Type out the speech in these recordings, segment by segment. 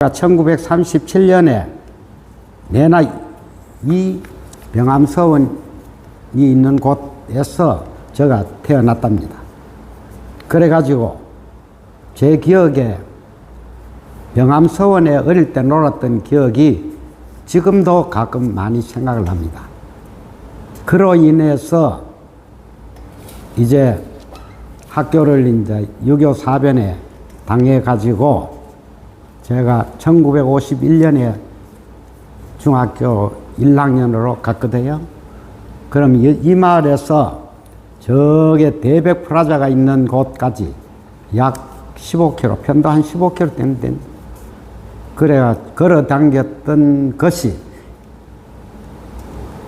1937년에 내나 이 병암서원이 있는 곳에서 제가 태어났답니다. 그래가지고 제 기억에 병암서원에 어릴 때 놀았던 기억이 지금도 가끔 많이 생각을 합니다. 그로 인해서 이제 학교를 이제 유교 사변에 당해가지고 제가 1951년에 중학교 1학년으로 갔거든요. 그럼 이 마을에서 저게 대백 프라자가 있는 곳까지 약 15km, 편도 한 15km 되는데, 그래야 걸어 당겼던 것이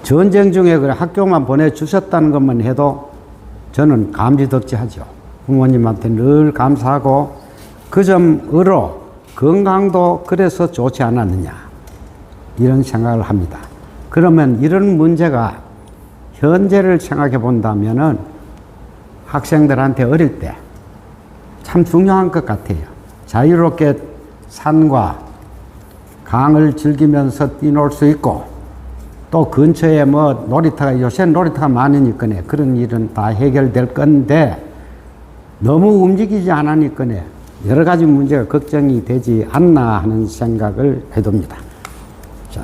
전쟁 중에 그래 학교만 보내주셨다는 것만 해도 저는 감지덕지하죠. 부모님한테 늘 감사하고 그 점으로 건강도 그래서 좋지 않았느냐 이런 생각을 합니다. 그러면 이런 문제가 현재를 생각해 본다면은 학생들한테 어릴 때 참 중요한 것 같아요. 자유롭게 산과 강을 즐기면서 뛰놀 수 있고 또 근처에 뭐 놀이터가 요새 놀이터가 많으니까 그런 일은 다 해결될 건데 너무 움직이지 않으니까 여러 가지 문제가 걱정이 되지 않나 하는 생각을 해둡니다. 자,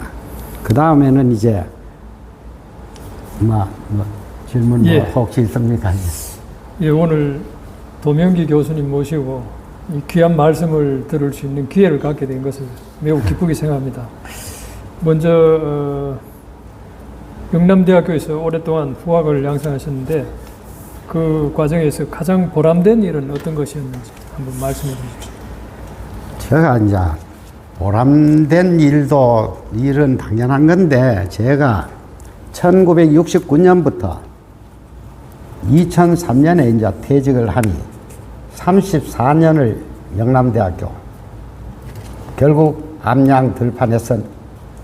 그 다음에는 이제 질문 혹시 있습니까? 예, 오늘 도명기 교수님 모시고 이 귀한 말씀을 들을 수 있는 기회를 갖게 된 것을 매우 기쁘게 생각합니다. 먼저 영남대학교에서 오랫동안 후학을 양성하셨는데 그 과정에서 가장 보람된 일은 어떤 것이었는지 한번 말씀해 주십시오. 제가 이제 보람된 일은 당연한 건데 제가 1969년부터 2003년에 이제 퇴직을 하니 34년을 영남대학교 결국 암양 들판에서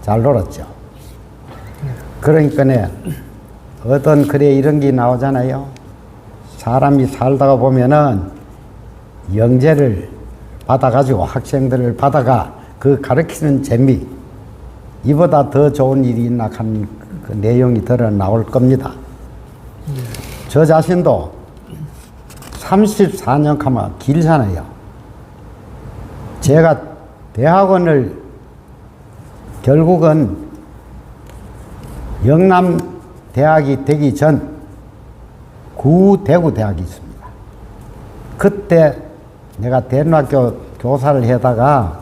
잘 놀았죠. 그러니까 어떤 글에 이런 게 나오잖아요. 사람이 살다가 보면은 영재를 받아가지고 학생들을 받아가 그 가르치는 재미 이보다 더 좋은 일이 있나 하는 그 내용이 들어 나올 겁니다. 저 자신도 34년 가면 길잖아요. 제가 대학원을 결국은 영남대학이 되기 전 구대구대학이 있습니다. 그때 내가 대학교 교사를 하다가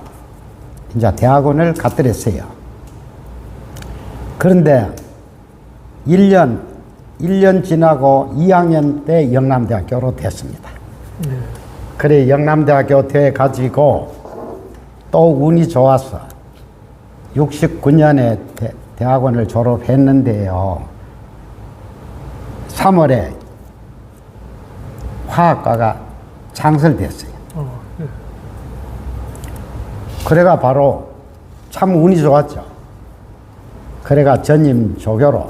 이제 대학원을 갔더랬어요. 그런데 1년 지나고 2학년 때 영남대학교로 됐습니다. 그래 영남대학교 돼가지고 또 운이 좋아서 69년에 대학원을 졸업했는데요. 3월에 화학과가 창설됐어요. 그래가 바로 참 운이 좋았죠. 그래가 전임 조교로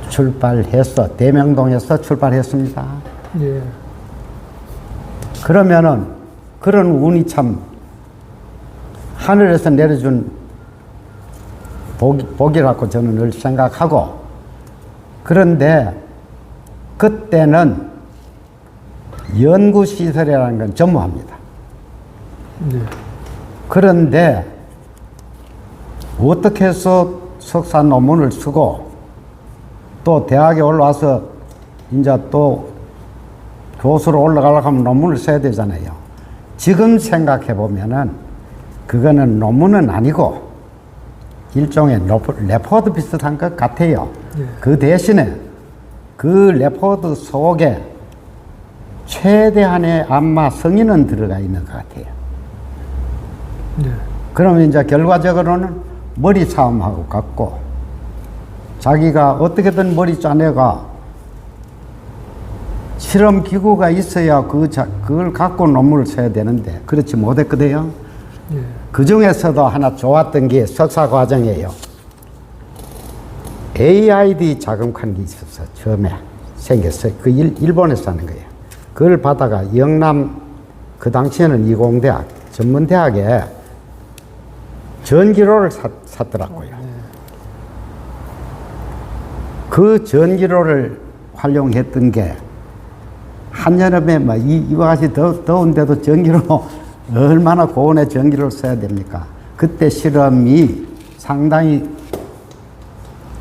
출발해서 대명동에서 출발했습니다. 예. 그러면은 그런 운이 참 하늘에서 내려준 복이라고 저는 늘 생각하고, 그런데 그때는 연구시설이라는 건 전무합니다. 네. 그런데 어떻게 해서 석사 논문을 쓰고 또 대학에 올라와서 이제 또 교수로 올라가려고 하면 논문을 써야 되잖아요. 지금 생각해 보면은 그거는 논문은 아니고 일종의 레포트 비슷한 것 같아요. 네. 그 대신에 그 레포트 속에 최대한의 아마 성의는 들어가 있는 것 같아요. 네. 그러면 이제 결과적으로는 머리 싸움하고 같고, 자기가 어떻게든 머리 짜내가 실험 기구가 있어야 그걸 갖고 논문을 써야 되는데 그렇지 못했거든요. 네. 그 중에서도 하나 좋았던 게 석사 과정이에요. AID 자금하는 게 있었어. 처음에 생겼어요. 일본에서 하는 거예요. 그걸 받아가 영남, 그 당시에는 이공대학, 전문대학에 전기료를 샀더라고요. 그 전기료를 활용했던 게 한여름에 뭐 이와 같이 더운데도 전기료 얼마나 고온의 전기료를 써야 됩니까? 그때 실험이 상당히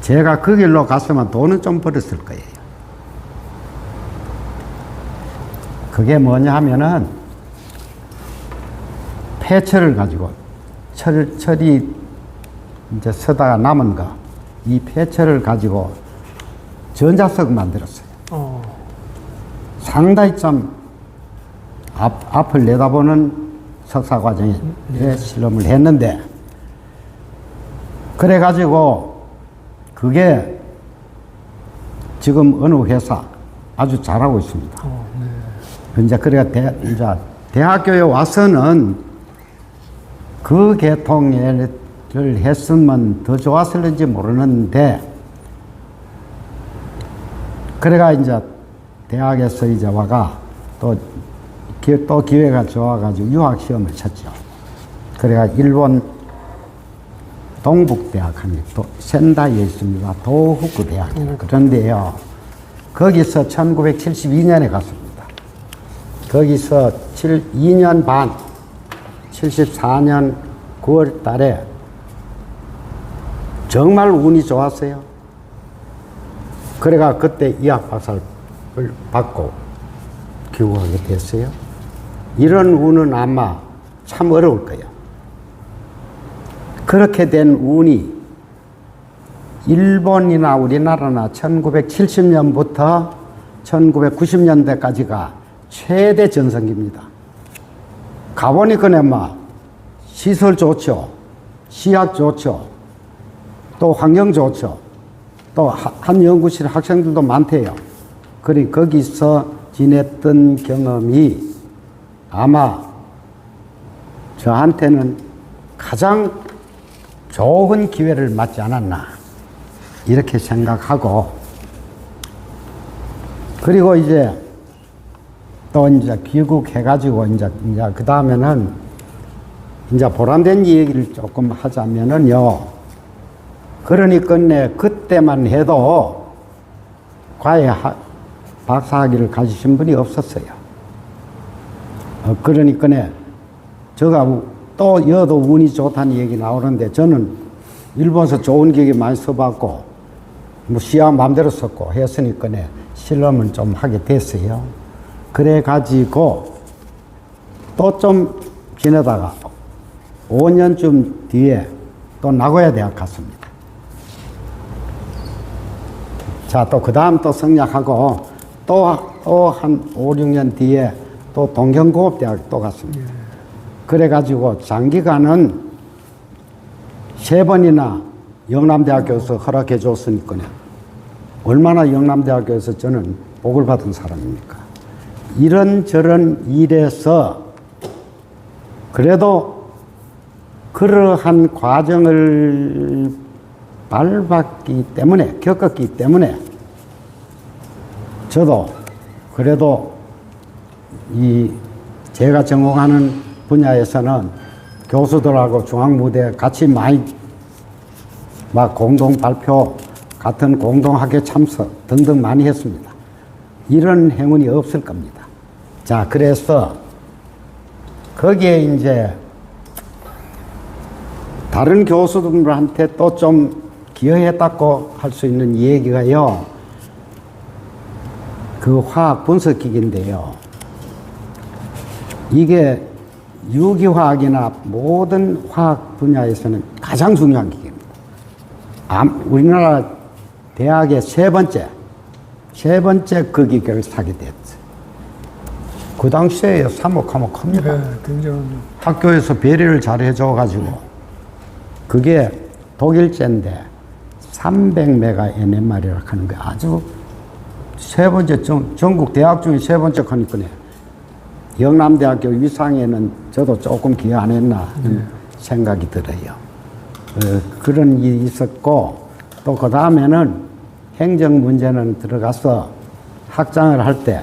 제가 그 길로 갔으면 돈은 좀 벌었을 거예요. 그게 뭐냐 하면은 폐철을 가지고 철이 이제 쓰다가 남은 거, 이 폐철을 가지고 전자석을 만들었어요. 상당히 좀 앞을 내다보는 석사 과정에 실험을 했는데, 그래가지고 그게 지금 어느 회사 아주 잘하고 있습니다. 이제 그래가 이제 대학교에 와서는 그 계통을 했으면 더 좋았을는지 모르는데, 그래가 이제 대학에서 이제 와가 또 기회가 좋아가지고 유학 시험을 쳤죠. 그래가 일본 동북대학합니다. 또 센다이에 있습니다. 도후쿠 대학. 그런데요, 거기서 1972년에 갔습니다. 거기서 2년 반, 74년 9월 달에 정말 운이 좋았어요. 그래가 그때 의학 박사를 받고 귀국하게 됐어요. 이런 운은 아마 참 어려울 거예요. 그렇게 된 운이 일본이나 우리나라나 1970년부터 1990년대까지가 최대 전성기입니다. 가보니까 막 시설 좋죠. 시약 좋죠. 또 환경 좋죠. 또 한 연구실 학생들도 많대요. 그리 거기서 지냈던 경험이 아마 저한테는 가장 좋은 기회를 맞지 않았나 이렇게 생각하고, 그리고 이제 또 이제 귀국해가지고 이제 그 다음에는 이제 보람된 얘기를 조금 하자면은요. 그러니까 그때만 해도 과외 박사학위를 가지신 분이 없었어요. 그러니까 제가 또 여도 운이 좋다는 얘기 나오는데, 저는 일본에서 좋은 기억이 많이 써봤고 뭐 시험 마음대로 썼고 했으니까 실험을 좀 하게 됐어요. 그래가지고 또 좀 지내다가 5년쯤 뒤에 또 나고야 대학 갔습니다. 자, 또 그 다음 또 성략하고 또 한 5, 6년 뒤에 또 동경공업대학 또 갔습니다. 그래가지고 장기간은 3번이나 영남대학교에서 허락해 줬으니까 얼마나 영남대학교에서 저는 복을 받은 사람입니까? 이런저런 일에서 그래도 그러한 과정을 밟았기 때문에, 겪었기 때문에 저도 그래도 제가 전공하는 분야에서는 교수들하고 중앙무대 같이 많이 막 공동 발표, 같은 공동학회 참석 등등 많이 했습니다. 이런 행운이 없을 겁니다. 자, 그래서 거기에 이제 다른 교수들한테 또 좀 기여했다고 할 수 있는 얘기가요, 그 화학 분석기기인데요. 이게 유기화학이나 모든 화학 분야에서는 가장 중요한 기기입니다. 우리나라 대학의 세 번째 그 기계를 사게 됐어요. 그 당시에 사목하면 큽니다. 네, 굉장히. 학교에서 배려를 잘 해줘가지고 그게 독일제인데 300메가 NMR이라고 하는 게 아주 세 번째, 전국 대학 중에 세 번째 하니까 영남대학교 위상에는 저도 조금 기여 안 했나 하는 생각이 들어요. 그런 일이 있었고, 또 그 다음에는 행정 문제는 들어가서 학장을 할 때,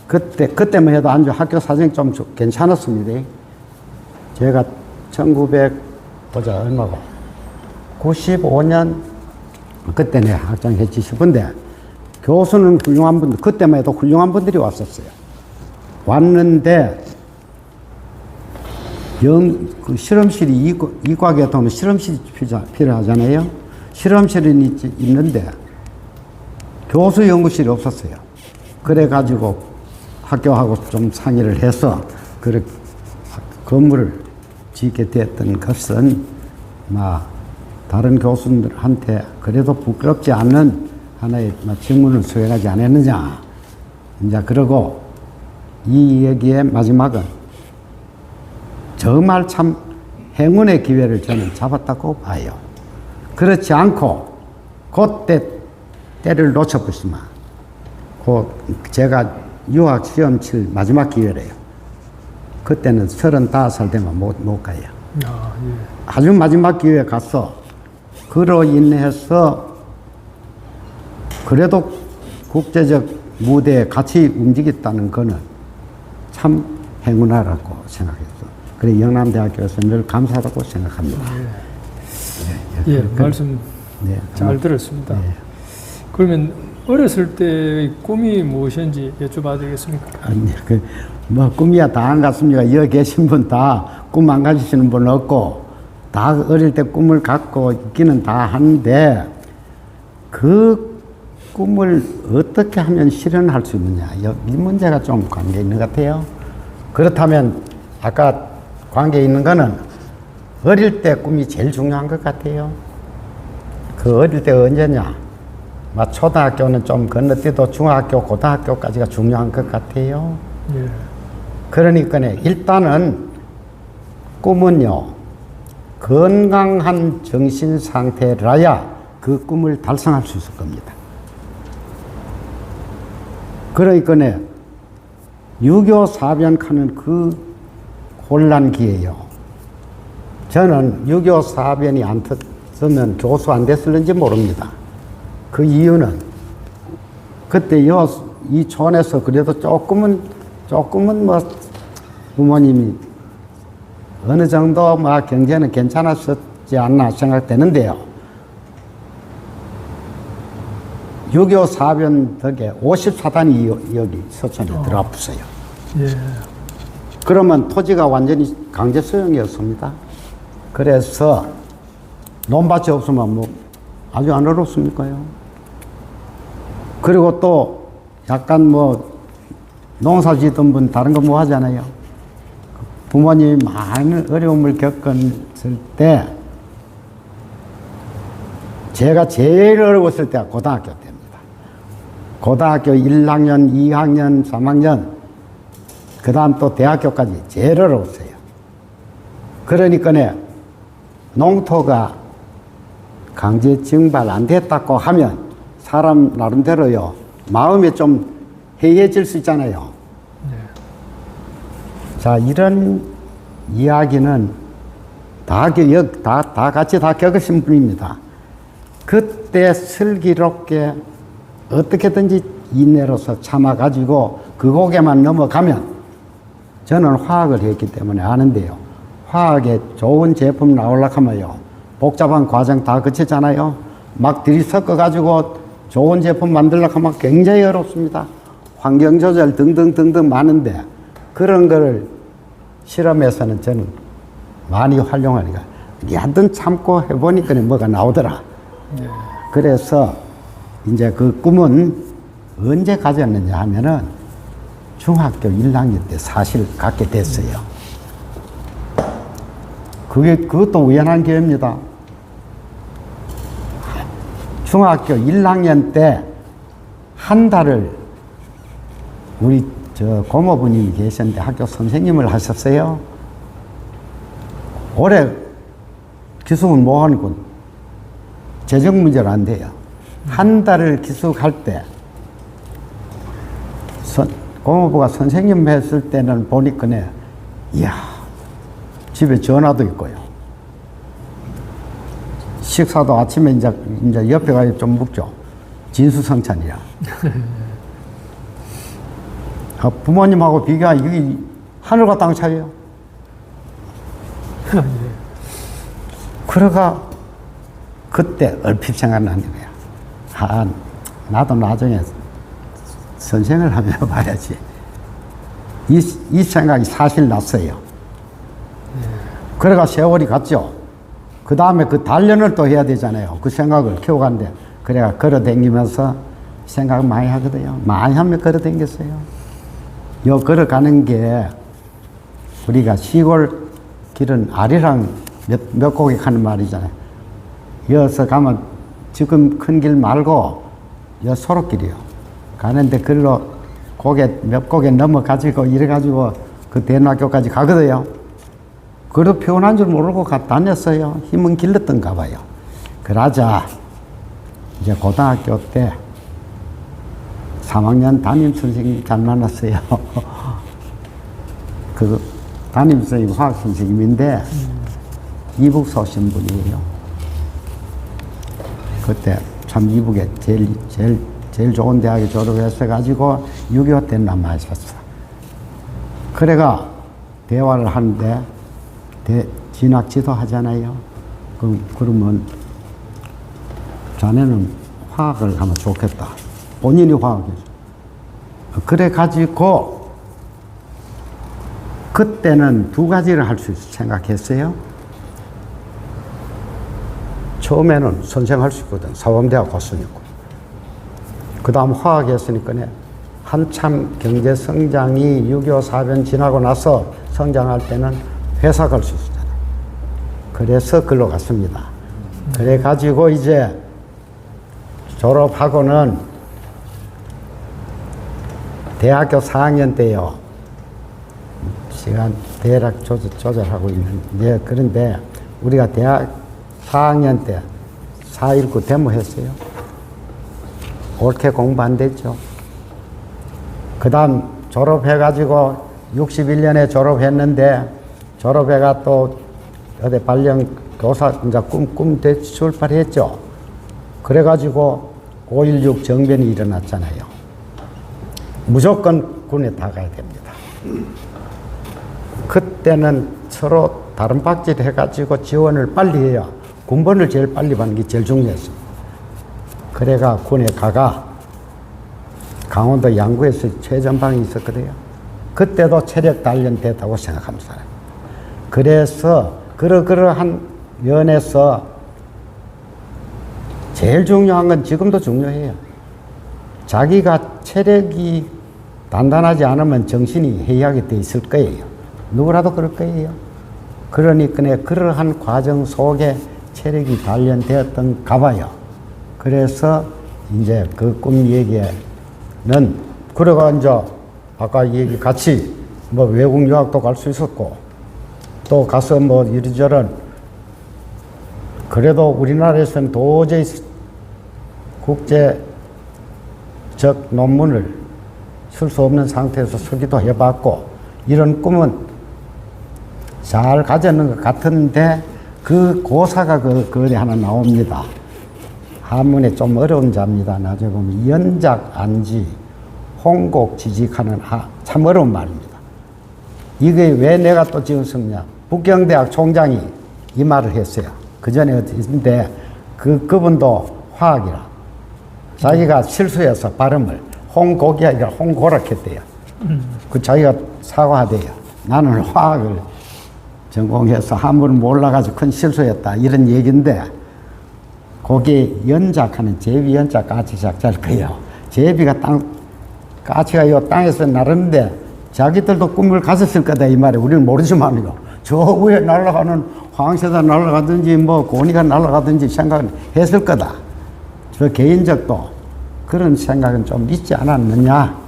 그때만 해도 아주 학교 사정이 좀 괜찮았습니다. 제가 1900, 95년, 그때 내 학장했지 싶은데, 교수는 훌륭한 분들, 그때만 해도 훌륭한 분들이 왔었어요. 왔는데, 그 실험실이 이과계 보면 실험실이 필요하잖아요. 실험실이 있는데, 교수 연구실이 없었어요. 그래가지고 학교하고 좀 상의를 해서, 그렇게 건물을 짓게 됐던 것은, 다른 교수들한테 그래도 부끄럽지 않는 하나의 직무를 수행하지 않았느냐. 이제 그러고 이 얘기의 마지막은 정말 참 행운의 기회를 저는 잡았다고 봐요. 그렇지 않고 그때 때를 놓쳐버리면 제가 유학 시험 칠 마지막 기회래요. 그때는 35살 되면 못 가요. 아주 마지막 기회에 가서 그로 인해서 그래도 국제적 무대에 같이 움직였다는 거는 참 행운하라고 생각했어. 그래 영남대학교에서 늘 감사하다고 생각합니다. 말씀 잘 들었습니다. 그러면 어렸을 때의 꿈이 무엇인지 여쭤봐도 되겠습니까? 아니, 꿈이야 다 안 같습니까? 여기 계신 분 다 꿈 안 가지시는 분 없고, 다 어릴 때 꿈을 갖고 있기는 다 하는데, 그 꿈을 어떻게 하면 실현할 수 있느냐. 이 문제가 좀 관계 있는 것 같아요. 그렇다면, 아까 관계 있는 거는 어릴 때 꿈이 제일 중요한 것 같아요. 그 어릴 때 언제냐? 초등학교는 좀 건너뛰도 중학교, 고등학교까지가 중요한 것 같아요. 그러니까 일단은 꿈은요, 건강한 정신 상태라야 그 꿈을 달성할 수 있을 겁니다. 그러니까 유교 사변하는 그 혼란기예요. 저는 유교 사변이 안 떴으면 교수 안 됐을는지 모릅니다. 그 이유는 그때 이 촌에서 그래도 조금은 부모님이 어느 정도 경제는 괜찮았었지 않나 생각되는데요. 유교 사변 덕에 54단이 여기 서촌에 들어왔어요. 그러면 토지가 완전히 강제 소유였습니다. 그래서 논밭이 없으면 아주 안 어렵습니까요? 그리고 또 약간 농사 짓던 분 다른 거 하잖아요. 부모님이 많은 어려움을 겪었을 때 제가 제일 어려웠을 때가 고등학교 때입니다. 고등학교 1학년, 2학년, 3학년 그 다음 또 대학교까지 제일 어려웠어요. 그러니까 농토가 강제 증발 안 됐다고 하면 사람 나름대로요 마음이 좀 해이해질 수 있잖아요. 자, 이런 이야기는 다 같이 겪으신 분입니다. 그때 슬기롭게 어떻게든지 인내로서 참아가지고 그 고개만 넘어가면 저는 화학을 했기 때문에 아는데요. 화학에 좋은 제품 나오려고 하면요. 복잡한 과정 다 거쳤잖아요. 막 들이섞어가지고 좋은 제품 만들려고 하면 굉장히 어렵습니다. 환경조절 등등 많은데 그런 거를 실험에서는 저는 많이 활용하니까 하여튼 참고 해보니까 뭐가 나오더라. 그래서 이제 그 꿈은 언제 가졌느냐 하면은 중학교 1학년 때 사실 갖게 됐어요. 그것도 우연한 기회입니다. 중학교 1학년 때 한 달을 우리 고모부님이 계셨는데 학교 선생님을 하셨어요. 올해 기숙은 뭐 하는군? 재정 문제로 안 돼요. 한 달을 기숙할 때 고모부가 선생님 했을 때는 보니까 이야 집에 전화도 있고요. 식사도 아침에 이제 옆에 가서 좀 묵죠. 진수성찬이야. 부모님하고 비교하면 여기 하늘과 땅 차이요. 그러가 그때 얼핏 생각나는 거야. 아, 나도 나중에 선생을 한번 해봐야지. 이 생각이 사실 났어요. 그래가 세월이 갔죠. 그 다음에 그 단련을 또 해야 되잖아요. 그 생각을 키워간대. 그래가 걸어 다니면서 생각 많이 하거든요. 많이 하면 걸어 다녔어요. 요 걸어가는 게 우리가 시골 길은 아리랑 몇 곡에 가는 말이잖아요. 여기서 가면 지금 큰 길 말고 여 소로길이요. 가는데 글로 몇 곡에 넘어가지고 이래가지고 그 대학교까지 가거든요. 그래도 피곤한 줄 모르고 다녔어요. 힘은 길렀던가 봐요. 그러자 이제 고등학교 때 3학년 담임 선생님 잘 만났어요. 그 담임 선생님 화학 선생님인데 이북서 오신 분이에요. 그때 참 이북에 제일 좋은 대학에 졸업했어 가지고 6.25 때 남아있었어. 그래가 대화를 하는데 진학 지도 하잖아요. 그러면 자네는 화학을 하면 좋겠다. 본인이 화학이죠. 그래 가지고 그때는 두 가지를 할 수 생각했어요. 처음에는 선생할 수 있거든. 사범대학 갔으니까. 그 다음 화학 했으니까 한참 경제 성장이 6.25 사변 지나고 나서 성장할 때는 회사 갈 수 있었잖아요. 그래서 글로 갔습니다. 그래 가지고 이제 졸업하고는 대학교 4학년 때요. 시간 대략 조절하고 있는데, 그런데 우리가 대학 4학년 때 4.19 데모했어요. 옳게 공부 안 됐죠. 그 다음 졸업해가지고 61년에 졸업했는데, 졸업해가 또 어디 발령 교사 이제 꿈 출발했죠. 그래가지고 5.16 정변이 일어났잖아요. 무조건 군에 다 가야 됩니다. 그때는 서로 다른 박질 해가지고 지원을 빨리 해야 군번을 제일 빨리 받는 게 제일 중요했어. 그래가 군에 가가 강원도 양구에서 최전방이 있었거든요. 그때도 체력 단련됐다고 생각합니다. 그래서 그러한 면에서 제일 중요한 건 지금도 중요해요. 자기가 체력이 단단하지 않으면 정신이 해이하게 돼 있을 거예요. 누구라도 그럴 거예요. 그러니까 그러한 과정 속에 체력이 단련되었던가 봐요. 그래서 이제 그 꿈 얘기는 그래가 이제 아까 얘기 같이 뭐 외국 유학도 갈 수 있었고 또 가서 뭐 이리저런 그래도 우리나라에서는 도저히 국제적 논문을 쓸 수 없는 상태에서 쓰기도 해봤고 이런 꿈은 잘 가졌는 것 같은데 그 고사가 글에 하나 나옵니다. 한문에 좀 어려운 자입니다. 나중에 보면 연작 안지 홍곡 지직하는 참 어려운 말입니다. 이게 왜 내가 또 지었었냐. 북경대학 총장이 이 말을 했어요. 그 전에 어디인데 그분도 화학이라 자기가 실수해서 발음을 홍곡이 아니라 홍고락 했대요. 그 자기가 사과하대요. 나는 화학을 전공해서 한문을 몰라가지고 큰 실수했다. 이런 얘기인데 거기에 연작하는 제비 연자 까치 작자일 거예요. 제비가 까치가 이 땅에서 나르는데 자기들도 꿈을 가졌을 거다 이 말이에요. 우리는 모르지만요. 저 위에 날아가는 황새가 날아가든지 뭐 고니가 날아가든지 생각은 했을 거다. 저 개인적도 그런 생각은 좀 있지 않았느냐.